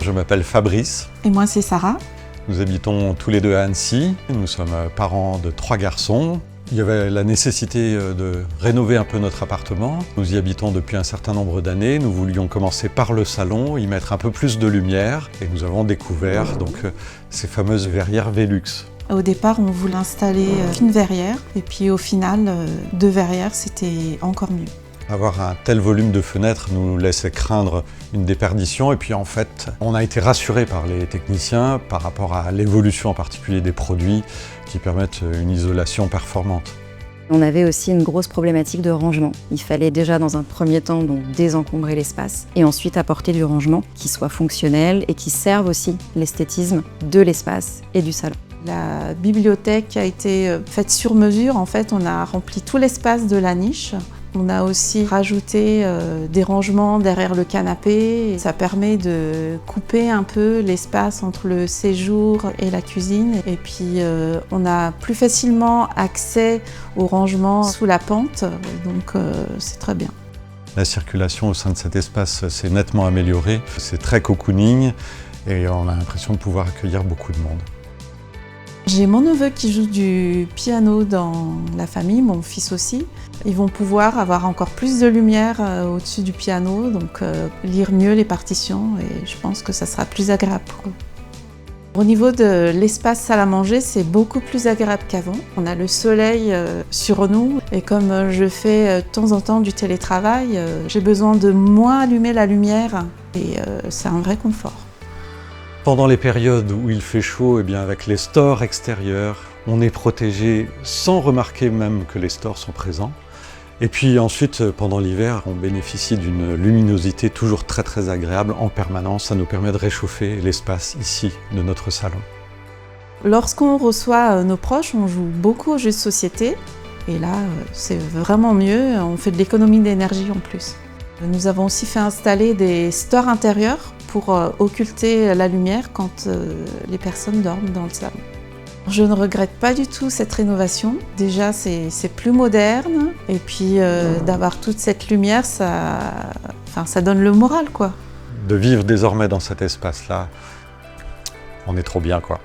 Je m'appelle Fabrice. Et moi, c'est Sarah. Nous habitons tous les deux à Annecy. Nous sommes parents de 3 garçons. Il y avait la nécessité de rénover un peu notre appartement. Nous y habitons depuis un certain nombre d'années. Nous voulions commencer par le salon, y mettre un peu plus de lumière. Et nous avons découvert ces fameuses verrières Velux. Au départ, on voulait installer une verrière. Et puis au final, 2 verrières, c'était encore mieux. Avoir un tel volume de fenêtres nous laissait craindre une déperdition. Et puis en fait, on a été rassurés par les techniciens par rapport à l'évolution en particulier des produits qui permettent une isolation performante. On avait aussi une grosse problématique de rangement. Il fallait déjà dans un premier temps donc désencombrer l'espace et ensuite apporter du rangement qui soit fonctionnel et qui serve aussi l'esthétisme de l'espace et du salon. La bibliothèque a été faite sur mesure. En fait, on a rempli tout l'espace de la niche. On a aussi rajouté des rangements derrière le canapé. Et ça permet de couper un peu l'espace entre le séjour et la cuisine. Et puis on a plus facilement accès aux rangements sous la pente, donc c'est très bien. La circulation au sein de cet espace s'est nettement améliorée. C'est très cocooning et on a l'impression de pouvoir accueillir beaucoup de monde. J'ai mon neveu qui joue du piano dans la famille, mon fils aussi. Ils vont pouvoir avoir encore plus de lumière au-dessus du piano, donc lire mieux les partitions et je pense que ça sera plus agréable pour eux. Au niveau de l'espace salle à manger, c'est beaucoup plus agréable qu'avant. On a le soleil sur nous et comme je fais de temps en temps du télétravail, j'ai besoin de moins allumer la lumière et c'est un vrai confort. Pendant les périodes où il fait chaud, avec les stores extérieurs, on est protégé sans remarquer même que les stores sont présents. Et puis ensuite, pendant l'hiver, on bénéficie d'une luminosité toujours très agréable en permanence. Ça nous permet de réchauffer l'espace ici de notre salon. Lorsqu'on reçoit nos proches, on joue beaucoup aux jeux de société. Et là, c'est vraiment mieux. On fait de l'économie d'énergie en plus. Nous avons aussi fait installer des stores intérieurs pour occulter la lumière quand les personnes dorment dans le salon. Je ne regrette pas du tout cette rénovation. Déjà, c'est plus moderne et puis d'avoir toute cette lumière, ça donne le moral, quoi. De vivre désormais dans cet espace-là, on est trop bien, quoi.